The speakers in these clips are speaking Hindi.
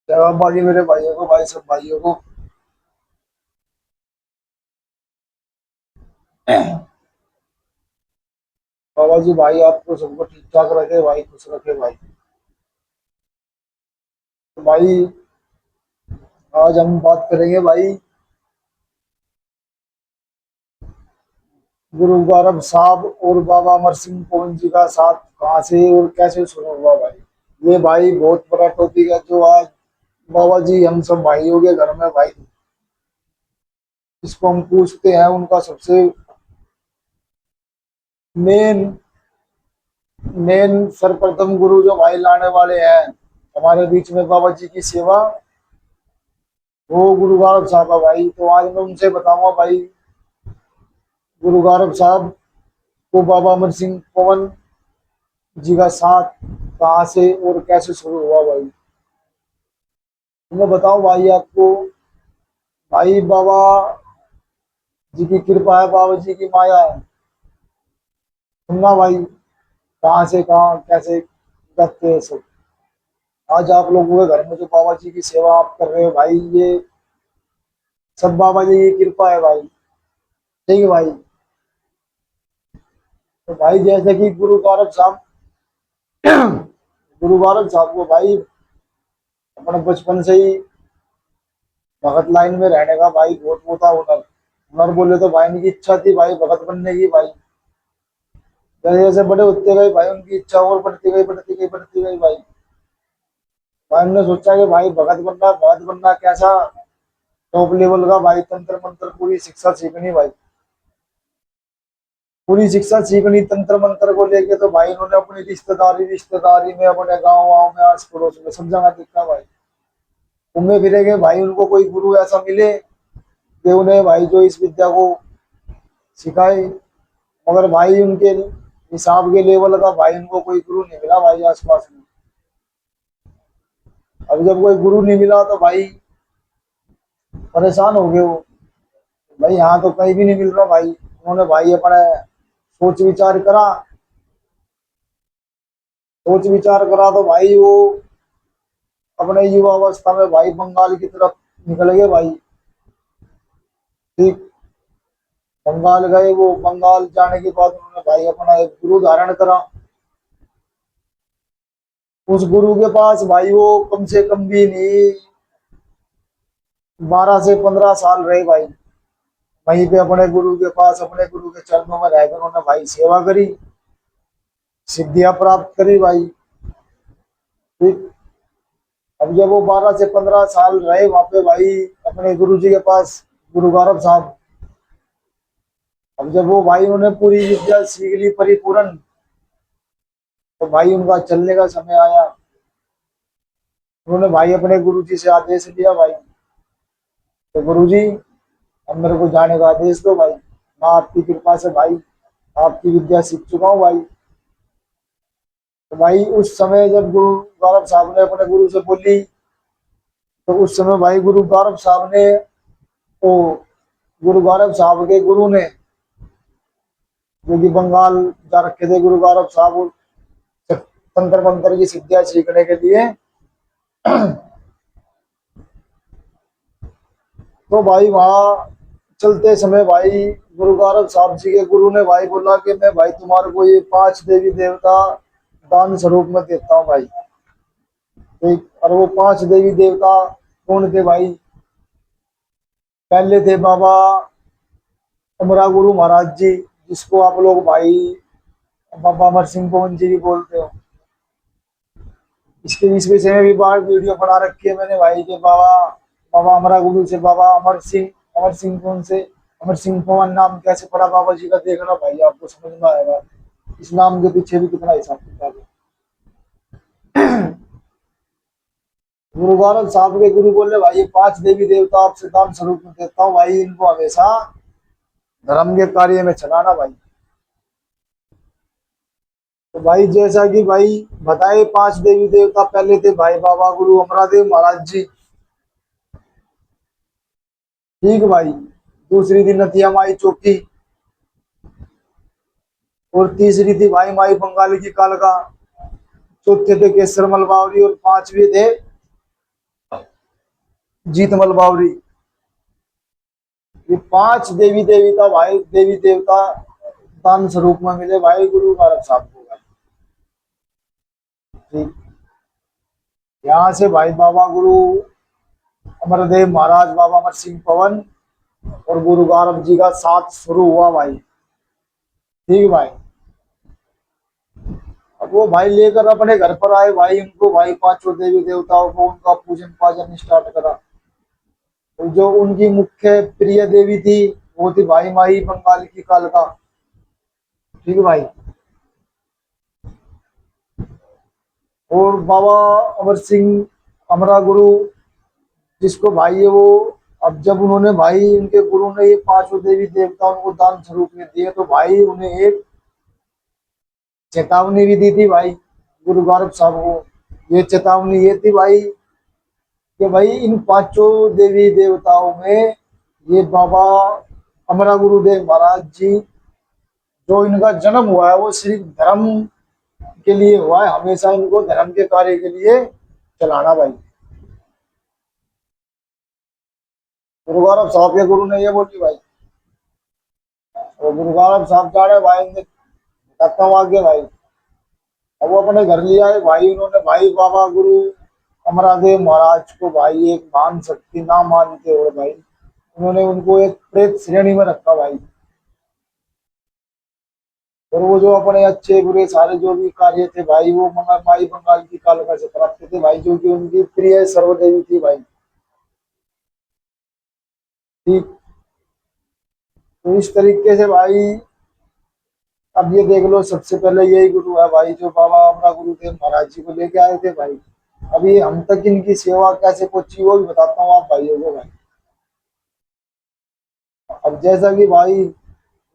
जवाब बाकी मेरे भाइयों को, भाई सब भाइयों को। बाबा जी भाई आपको सबको ठीक ठाक रखे भाई, खुश रखे भाई। तो भाई आज हम बात करेंगे भाई गुरु गौरव साहब और बाबा अमर सिंह पवन जी का साथ कहाँ से और कैसे शुरू हुआ भाई। ये भाई बहुत बड़ा टॉपिक है जो आज बाबा जी हम सब भाइयों के घर में भाई इसको हम पूछते हैं। उनका सबसे मेन मेन सर्वप्रथम गुरु जो भाई लाने वाले हैं हमारे बीच में बाबा जी की सेवा, वो गुरु गौरव साहब है भाई। तो आज मैं उनसे बताऊंगा भाई गुरु गौरव साहब को बाबा अमर सिंह पवन जी का साथ कहाँ से और कैसे शुरू हुआ भाई। तो मैं बताऊं भाई आपको, भाई बाबा जी की कृपा है, बाबा जी की माया है। सुनना भाई कहाँ से कहाँ कैसे करते हैं सब। आज आप लोगों के घर में जो बाबा जी की सेवा आप कर रहे हो भाई, ये सब बाबा जी की कृपा है भाई। ठीक है भाई। तो भाई जैसे कि गुरु गौरव साहब गुरु गौरव साहब को भाई अपने बचपन से ही भगत लाइन में रहने का भाई बहुत वो था हुनर। हुनर बोले तो भाई इनकी इच्छा थी भाई भगत बनने की भाई। जैसे जैसे बड़े होते गए भाई उनकी इच्छा और बढ़ती गई भाई। भाई उन्होंने सोचा कि भाई भगत बनना कैसा टॉप लेवल का भाई, तंत्र मंत्र पूरी शिक्षा सीखनी भाई। पूरी शिक्षा सीखनी तंत्र मंत्र को लेके, तो भाई इन्होंने अपनी रिश्तेदारी में अपने गाँव वाँव में आस पड़ोस में सब जगह दिखा भाई। घूमे फिरे के भाई उनको कोई गुरु ऐसा मिले कि उन्हें भाई जो इस विद्या को सिखाए। मगर भाई उनके हिसाब के लेवल का भाई उनको कोई गुरु नहीं मिला भाई आसपास में। अब जब कोई गुरु नहीं मिला तो भाई परेशान हो गए वो। भाई यहाँ तो कहीं भी नहीं मिल रहा भाई। उन्होंने भाई अपने सोच विचार करा। सोच विचार करा तो भाई वो अपने युवा अवस्था में भाई बंगाल की तरफ निकल गए भाई। ठीक। बंगाल गए, वो बंगाल जाने के बाद उन्होंने भाई अपना एक गुरु धारण करा। उस गुरु के पास भाई वो कम से कम भी नहीं 12 से 15 साल रहे भाई। वहीं पे अपने गुरु के पास अपने गुरु के चरणों में रहकर उन्होंने भाई सेवा करी, सिद्धियां प्राप्त करी भाई। ठीक। अब जब वो 12 से 15 साल रहे वहां पे भाई अपने गुरु जी के पास, गुरु गौरव साहब, अब जब वो भाई उन्होंने पूरी विद्या सीख ली परिपूर्ण, तो भाई उनका चलने का समय आया। उन्होंने भाई अपने गुरु जी से आदेश लिया भाई, तो गुरु जी अब मेरे को जाने का आदेश दो भाई। मैं आपकी कृपा से भाई आपकी विद्या सीख चुका हूँ भाई। तो भाई उस समय जब गुरु गौरव साहब ने अपने गुरु से बोली, तो उस समय भाई गुरु गौरव साहब ने, तो गुरु गौरव साहब के गुरु ने, जो कि बंगाल जा रखे थे गुरु गौरव साहब तंत्र मंत्र की सिद्धियां सीखने के लिए। तो भाई वहां चलते समय भाई गुरु गौरव साहब जी के गुरु ने भाई बोला कि मैं भाई तुम्हारे को ये 5 देवी देवता दान स्वरूप में देता हूँ भाई। ठीक। और वो 5 देवी देवता कौन थे भाई? पहले थे बाबा अमरा गुरु महाराज जी, जिसको आप लोग भाई बाबा अमर सिंह पवन जी भी बोलते हो। इसके इस विषय में भी बार वीडियो बना रखी है मैंने भाई के बाबा बाबा अमरा गुरु से बाबा अमर सिंह पवन से अमर सिंह पवन नाम कैसे पड़ा बाबा जी का, देखना भाई आपको समझ में आएगा इस नाम के पीछे भी कितना हिसाब किताब है। गुरु गौरव साहब के गुरु बोले भाई ये 5 देवी देवता आपसे दान स्वरूप में देता हूँ भाई, इनको हमेशा धर्म के कार्य में चलाना भाई। तो भाई जैसा कि भाई बताए 5 देवी देवता पहले थे भाई बाबा गुरु अमरादेव महाराज जी। ठीक भाई। दूसरी थी नथिया माई चौकी, और तीसरी थी भाई माई बंगाली की कालका, चौथे थे केसर मलबावरी, और पांचवे थे जीतमल बावरी। ये 5 देवी देवता भाई, देवी देवता दान स्वरूप में मिले भाई गुरु गोरख साहब को भाई। ठीक। यहाँ से भाई बाबा गुरु अमरदेव महाराज, बाबा अमर सिंह पवन और गुरु गौरव जी का साथ शुरू हुआ भाई। ठीक भाई। अब वो भाई लेकर अपने घर पर आए भाई, उनको भाई पांचों देवी देवताओं को उनका पूजन पाजन स्टार्ट करा। तो जो उनकी मुख्य प्रिय देवी थी वो थी भाई माई बंगाल की कालका। ठीक है भाई। और बाबा अमर सिंह अमरा गुरु जिसको भाई है वो, अब जब उन्होंने भाई उनके गुरु ने ये पांचों देवी देवता उनको दान स्वरूप में दिए तो भाई उन्हें एक चेतावनी भी दी थी भाई गुरु गोरख साहब को। ये चेतावनी ये थी भाई कि भाई इन पांचों देवी देवताओं में ये बाबा अमरा गुरुदेव महाराज जी जो इनका जन्म हुआ है वो सिर्फ धर्म के लिए हुआ है, हमेशा इनको धर्म के कार्य के लिए चलाना भाई। गुरु गोरख साहब के गुरु ने ये बोली भाई। और गुरु गोरख साहब जा रहे भाई, बताता हूँ आगे भाई। अब वो अपने घर लिया है भाई, उन्होंने भाई बाबा गुरु अमरादेव महाराज को भाई एक महान शक्ति ना मानते हुए भाई उन्होंने उनको एक प्रेत श्रेणी में रखा भाई। और वो जो अपने अच्छे बुरे सारे जो भी कार्य थे भाई वो माई बंगाल की कालिका से प्राप्त थे भाई, जो कि उनकी प्रिय सर्वदेवी थी भाई। ठीक। तो इस तरीके से भाई अब ये देख लो, सबसे पहले यही गुरु है भाई जो बाबा अपना गुरुदेव महाराज जी को लेके आए थे भाई। अभी हम तक इनकी सेवा कैसे पहुंची वो भी बताता हूँ आप भाइयों को भाई। अब जैसा कि भाई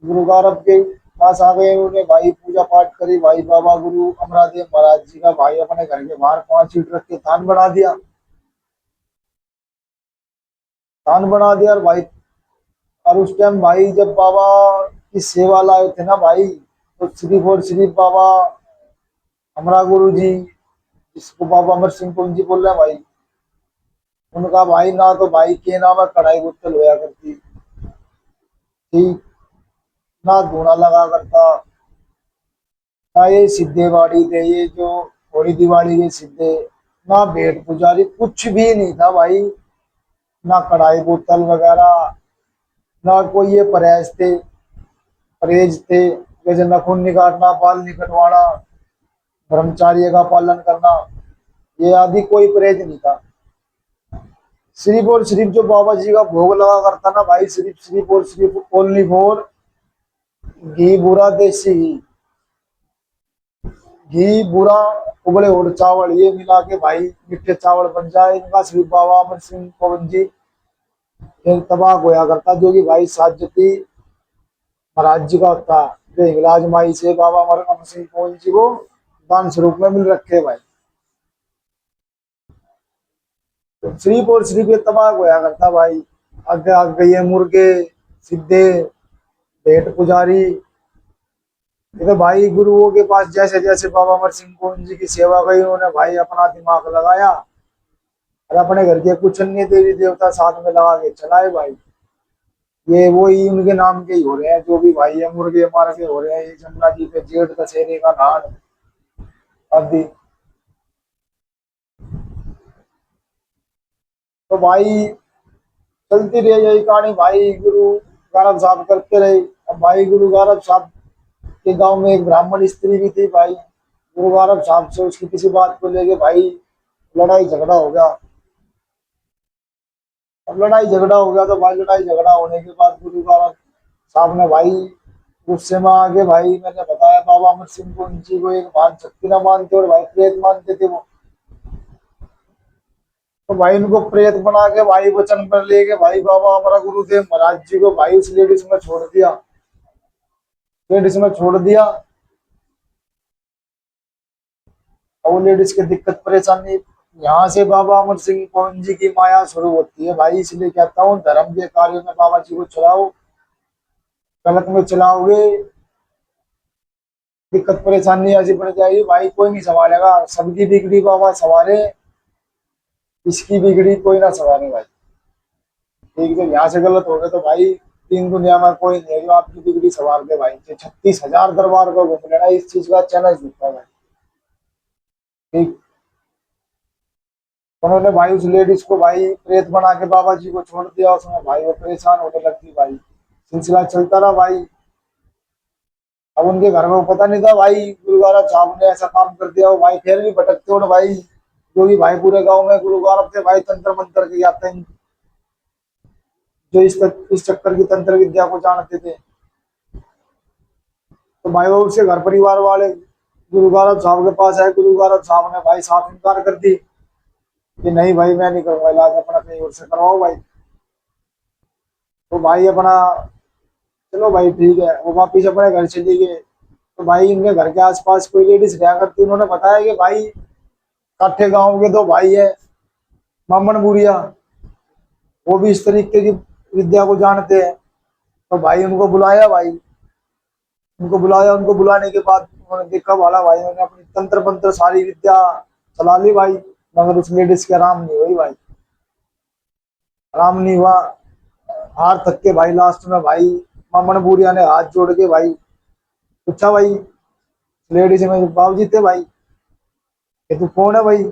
गुरु गौरव के पास आ गए, उन्होंने भाई पूजा पाठ करी भाई, बाबा गुरु अमरादेव महाराज जी का भाई अपने घर के बाहर 5 ईंट रख के थान बना दिया। थान बना दिया और भाई, और उस टाइम भाई जब बाबा की सेवा लाए थे ना भाई, तो सिर्फ और सिर्फ बाबा अमरा गुरु जी जिसको बाबा अमर सिंह पवन जी बोल रहे हैं भाई, उनका भाई ना तो भाई के नाम कढ़ाई गुत्तल होया करती थी, ना धूना लगा करता, ना ये सिद्धे बाड़ी थे ये जो होली दिवाली के सिद्धे, ना भेंट पुजारी, कुछ भी नहीं था भाई। ना कढ़ाई बोतल वगैरह, ना कोई ये परहेज थे जैसे नखून नहीं काटना, बाल नहीं कटवाना, ब्रह्मचार्य का पालन करना, ये आदि कोई परहेज नहीं था। सिर्फ और सिर्फ जो बाबा जी का भोग लगा करता ना भाई, सिर्फ सिर्फ और सिर्फ ओनली फॉर घी बुरा देसी घी बुरा उबले और चावल ये मिला के भाई मिट्टे चावल बन जाए, इनका सिर्फ बाबा अमर सिंह पवन जी तबाह होया करता, जो कि भाई साज्यती महाराज जी का होता है, जो हिंगलाज माई से बाबा अमर सिंह पवन जी को दान स्वरूप में मिल रखे भाई। तो सिर्फ और सिर्फ ये तबाह होया करता भाई। आगे आगे ये मुर्गे सिद्धे भेंट पुजारी, ये तो भाई गुरुओं के पास जैसे जैसे बाबा अमर सिंह पवन जी की सेवा गई उन्होंने भाई अपना दिमाग लगाया और अपने घर के कुछ अन्य देवी देवता साथ में लगा के चलाए भाई। ये वो ही उनके नाम के ही हो रहे हैं जो भी भाई है, मुर्गे मार के हो रहे हैं, ये जमुना जी पे जेठ दशहरे का नान आदि। तो भाई चलती रही यही कहानी भाई, गुरु गौरव साहब करते रहे। अब भाई गुरु गौरव साहब के गांव में एक ब्राह्मण स्त्री भी थी भाई, गुरु गौरव साहब से उसकी किसी बात को लेके भाई लड़ाई झगड़ा हो गया। अब लड़ाई झगड़ा हो गया तो भाई लड़ाई झगड़ा होने के बाद गुरु गौरव साहब ने भाई गुस्से में आगे भाई, मैंने बताया बाबा अमर सिंह को जी को एक भान शक्ति ना मानते और भाई प्रेत मानते थे वो, तो भाई उनको प्रेत बना के भाई वचन पर लेके भाई बाबा हमारा गुरुदेव महाराज जी को भाई उस लेडीज में छोड़ दिया, लेडीज में छोड़ दिया। और वो लेडीज की दिक्कत परेशानी यहाँ से बाबा अमर सिंह पवन जी की माया शुरू होती है भाई। इसलिए कहता हूँ धर्म के कार्य में बाबा जी को चलाओ, गलत में चलाओगे दिक्कत परेशानी ऐसी पड़ जाएगी भाई, कोई नहीं संभालेगा। सबकी बिगड़ी बाबा संभाले, इसकी बिगड़ी कोई ना संभाले भाई। ठीक है, यहाँ से गलत हो गए तो भाई तीन दुनिया में कोई नहीं है जो आपकी डिग्री सवार दे भाई। 36,000 दरबार को घूम लेना, इस चीज का चैलेंज दिखता है भाई। ठीक। तो उन्होंने भाई उस लेडीज को भाई प्रेत बना के बाबा जी को छोड़ दिया उसमें भाई, वो परेशान होने लगती भाई। सिलसिला चलता रहा भाई। अब उनके घर में वो पता नहीं था भाई गुरु गोरख साहब ने ऐसा काम कर दिया, वो भाई फिर भी भटकते हो ना भाई। जो कि भाई पूरे गांव में गुरु गोरख थे भाई, तंत्र मंत्र के आते हैं, जो इस चक्कर की तंत्र विद्या को जानते थे। तो भाई वो उसके घर परिवार वाले गुरु गोरख साहब के पास आए। गुरु गोरख साहब ने भाई साफ इनकार कर दी कि नहीं भाई मैं नहीं करूंगा इलाज, अपना कहीं और से करवाओ भाई। तो भाई अपना चलो भाई ठीक है, वो वापिस अपने घर चले गए। तो भाई इनके घर के आसपास कोई लेडीज रहा करती, उन्होंने बताया कि भाई काठे गांव के दो भाई है, मामन बुढ़िया, वो भी इस तरीके की विद्या को जानते हैं। तो भाई उनको बुलाया भाई, उनको बुलाया, उनको बुलाने के बाद उन्होंने देखा वाला भाई, उन्होंने अपनी तंत्र मंत्र सारी विद्या चला ली भाई, मगर उस लेडीज के आराम नहीं हुई भाई, आराम नहीं हुआ। हार थक के भाई लास्ट में भाई मामन बुढ़िया ने हाथ जोड़ के भाई पूछा भाई लेडीज में बाबूजी थे भाई, ये तू कौन है भाई,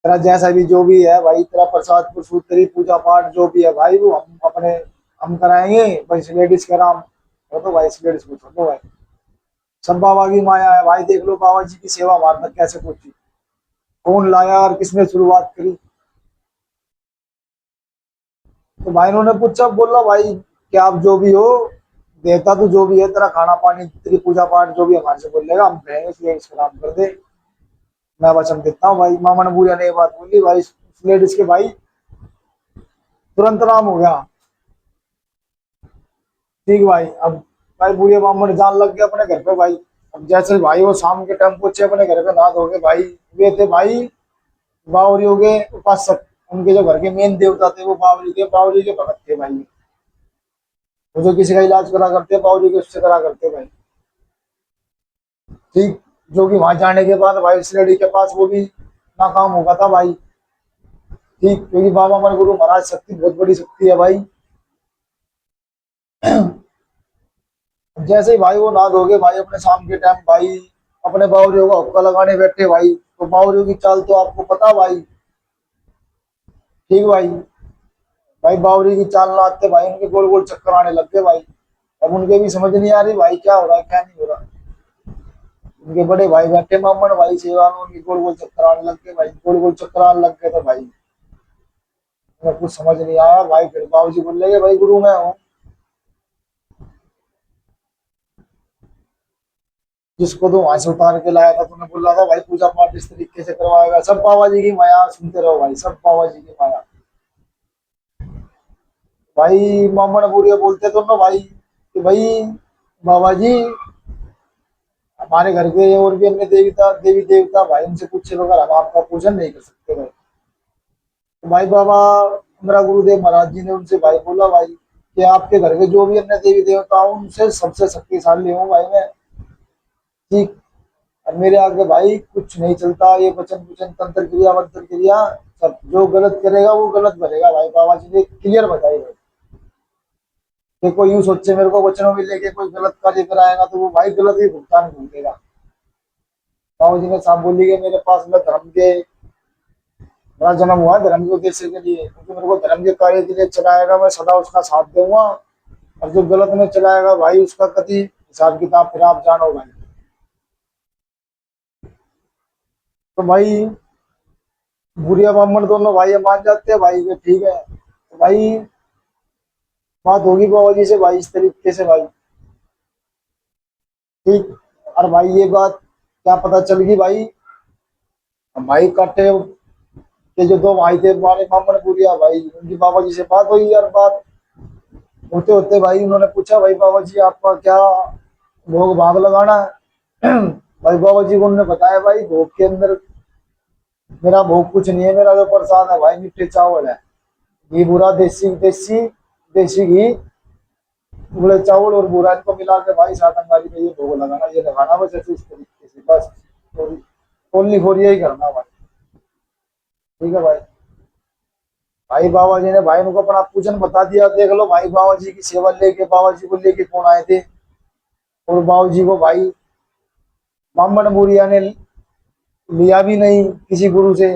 तेरा जैसा भी जो भी है भाई, तेरा प्रसाद प्रसूद तेरी पूजा पाठ जो भी है भाई, वो हम कराएंगे भाई, इस लेडीज का नाम हो तो भाई, इस लेडीज को छोड़ो भाई, सब बाबा की माया है भाई, देख लो बाबा जी की सेवा हमारे तक कैसे पहुंची, कौन लाया और किसने शुरुआत करी। तो भाई उन्होंने पूछा, बोला भाई कि आप जो भी हो, देवता तो जो भी है, तेरा खाना पानी तेरी पूजा पाठ जो भी हमारे से बोल लेगा हम कहेंगे, इसलिए इसका काम कर दे, मैं वचन देता हूँ भाई। मामा ने बुढ़िया ने ये बात बोली भाई, लेडीज के भाई तुरंत नाम हो गया। ठीक भाई। अब भाई बूढ़े मामू ने जान लग गया अपने घर पे भाई। अब जैसे भाई वो शाम के टाइम पहुंचे अपने घर पे, नहा धो के भाई, वे थे भाई बावरियों के उपासक, उनके जो घर के मेन देवता थे वो बावरी के भगत थे भाई। वो जो किसी का इलाज करा करते बावरी के, उससे करा करते भाई। ठीक। जो कि वहां जाने के बाद भाई उस लेडी के पास वो भी नाकाम हो गया था भाई। ठीक, क्योंकि बाबा हमारे गुरु महाराज शक्ति बहुत बड़ी शक्ति है भाई। जैसे ही भाई वो नहा धोके भाई अपने शाम के टाइम भाई अपने बावरियों का हुक्का लगाने बैठे भाई, तो बावरियों की चाल तो आपको पता भाई। ठीक भाई। भाई बावरी की चाल ना आते भाई उनके गोल गोल चक्कर आने लग गए भाई। अब उनके भी समझ नहीं आ रही भाई क्या हो रहा है क्या नहीं हो रहा। उनके बड़े भाई बैठे मामन भाई सेवा में, उनके गोल गोल चक्कर आने लग गए भाई, गोल गोल चक्कर आने लग गए तो भाई उन्हें कुछ समझ नहीं आया भाई। फिर बाबूजी बोल लगे भाई गुरु मैं हूँ, जिसको तो वहां से उतार के लाया था तूने बोला था भाई पूजा पाठ इस तरीके से करवाएगा, सब बाबा जी की माया, सुनते रहो भाई, सब बाबा जी की माया। भाई मामन बुढ़िया बोलते तो ना भाई कि भाई बाबा जी हमारे घर के और भी अन्य देवी देवता भाई, उनसे पूछे बगैर हम आपका पूजन नहीं कर सकते भाई। तो भाई बाबा मेरा गुरुदेव महाराज जी ने उनसे भाई बोला भाई कि आपके घर के जो भी अन्य देवी देवता हो उनसे सबसे शक्तिशाली हूँ भाई मैं। ठीक। अब मेरे आगे भाई कुछ नहीं चलता, ये वचन वचन तंत्र क्रिया मंत्र क्रिया, सब जो गलत करेगा वो गलत भरेगा भाई, बाबा जी ने क्लियर बताई भाई। कि कोई यूं सोचे मेरे को वचनों में लेके कोई गलत कार्य कराएगा तो वो भाई गलत ही भुगतान भुगतेगा। बाबा जी ने साफ बोली कि मेरे पास में धर्म के, मेरा जन्म हुआ धर्म के उद्देश्य के लिए, क्योंकि मेरे को धर्म के कार्य के लिए चलाएगा, मैं सदा उसका साथ दूंगा, और जो गलत में चलाएगा भाई उसका कति हिसाब किताब फिर आप जानो भाई। तो भाई बुढ़िया ब्राह्मण दोनों भाई मान जाते हैं भाई कि ठीक है। तो भाई बात होगी बाबा जी से भाई इस तरीके से भाई। ठीक। और भाई ये बात क्या पता चल गई भाई, भाई काटे के जो दो भाई थे हमारे मामन बुढ़िया भाई, उनकी बाबा जी से बात हुई यार। बात होते होते भाई उन्होंने पूछा भाई बाबा जी आपका क्या भोग भाग लगाना है। भाई बाबा जी को उन्होंने बताया भाई भोग के अंदर मेरा भोग कुछ नहीं है, मेरा जो प्रसाद है भाई मिट्टे चावल है, घी बुरा देसी देसी देसी घी, उबले चावल और बुरा इनको मिला के भाई सात अंगारी में ये भोग लगाना, ये लगाना बस ऐसे इस तरीके से बस, ओनली फॉर यही करना भाई। ठीक है भाई। भाई बाबा जी ने भाई उनको अपना पूजन बता दिया। देख लो भाई, बाबा जी की सेवा लेके बाबा जी को लेके कौन आए थे, और बाबा जी को भाई बामन बुढ़िया ने लिया भी नहीं किसी गुरु से।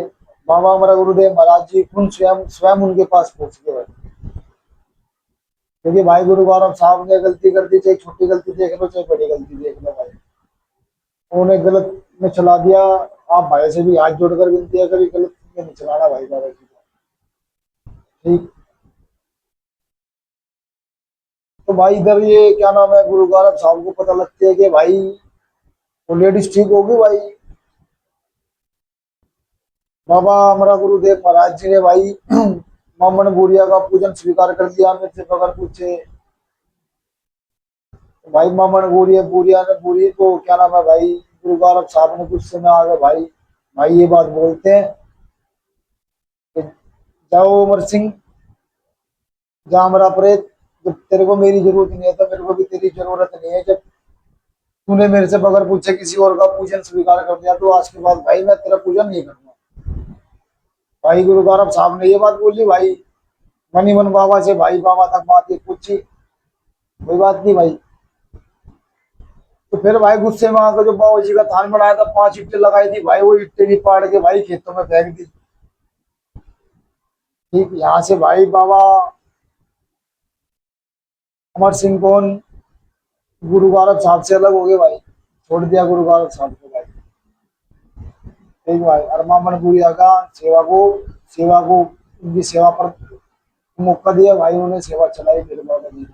बाबा हमारा गुरुदेव महाराज जी खुद स्वयं स्वयं उनके पास पहुंच गए भाई। क्योंकि भाई गुरु गौरव साहब ने गलती कर दी, चाहे छोटी गलती देख लो चाहे बड़ी गलती देख लो भाई, उन्होंने गलत में चला दिया। आप भाई से भी हाथ जोड़कर विनती है, कभी गलत में नहीं चलाना भाई बाबा जी को। ठीक। तो भाई इधर ये क्या नाम है, गुरु गौरव साहब को पता लगती है कि भाई वो लेडीज ठीक होगी भाई। बाबा हमारा गुरुदेव महाराज जी ने भाई मामन बुढ़िया का पूजन स्वीकार कर दिया मेरे से बगैर पूछे। तो भाई मामन बुढ़िया बुढ़िया ने बुढ़ी को क्या नाम है भाई, गुरु गौरव साहब ने गुस्से में आ गए भाई। भाई ये बात बोलते हैं कि जाओ अमर सिंह, जा हमारा प्रेत, जब तेरे को मेरी जरूरत नहीं है तो मेरे को भी तेरी जरूरत नहीं है। जब तूने मेरे से बगैर पूछे किसी और का पूजन स्वीकार कर दिया तो आज के बाद भाई मैं तेरा पूजन नहीं करूंगा। भाई गुरु गौरव साहब ने ये बात बोली भाई। मनी मन बाबा से भाई बाबा तक बात ये पूछी, कोई बात नहीं भाई। तो फिर भाई गुस्से में आकर जो बाबा जी का थान बनाया था, 5 ईंटें लगाई थी भाई, वो ईंटें भी पाड़ के भाई खेतों में फेंक दी। ठीक, यहाँ से भाई बाबा अमर सिंह कौन गुरु गौरव साहब से अलग हो गए भाई, छोड़ दिया गुरु गौरव साहब को भाई। ठीक भाई, और मामन बुढ़िया का सेवा को उनकी सेवा पर मौका दिया भाई, उन्होंने सेवा चलाई फिर बाबा जी ने।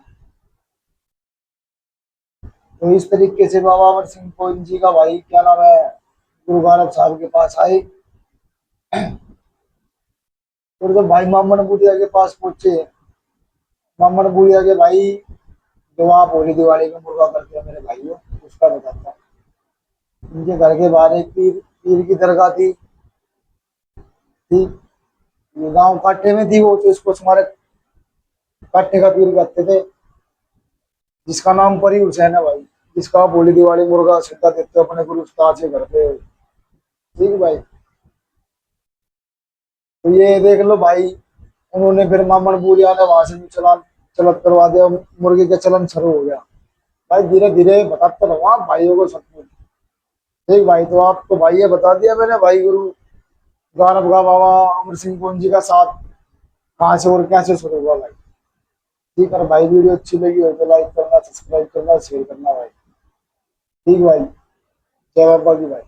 तो इस तरीके से बाबा अमर सिंह कौन जी का भाई क्या नाम है, गुरु गौरव साहब के पास आए। और जब भाई मामन बुढ़िया के पास पहुंचे, मामन बुढ़िया के भाई जो आप होली दिवाली में मुर्गा करते हैं मेरे भाइयों, उसका बताता। उनके घर के बाहर एक पीर पीर की दरगाह थी। ठीक, ये गांव काटे में थी वो, तो इसको तुम्हारे काटे का पीर कहते थे, जिसका नाम परी हुसैन है भाई, जिसका आप होली दिवाली मुर्गा सीधा देते हो अपने गुरु उस्ताद के घर पे। ठीक भाई। तो ये देख लो भाई, उन्होंने फिर मामन बुढ़िया ने वहां से भी चलान चलत करवा दिया, मुर्गे का चलन शुरू हो गया। भाई धीरे धीरे बताते रहो आप भाइयों को सब कुछ। ठीक भाई, तो आपको भाई ये बता दिया मैंने भाई गुरु गौरव का बाबा अमर सिंह कौन जी का साथ कहाँ से और कैसे शुरू हुआ भाई। ठीक है भाई, वीडियो अच्छी लगी हो तो लाइक करना, सब्सक्राइब करना, शेयर करना भाई। ठीक भाई, जय बाबा की भाई।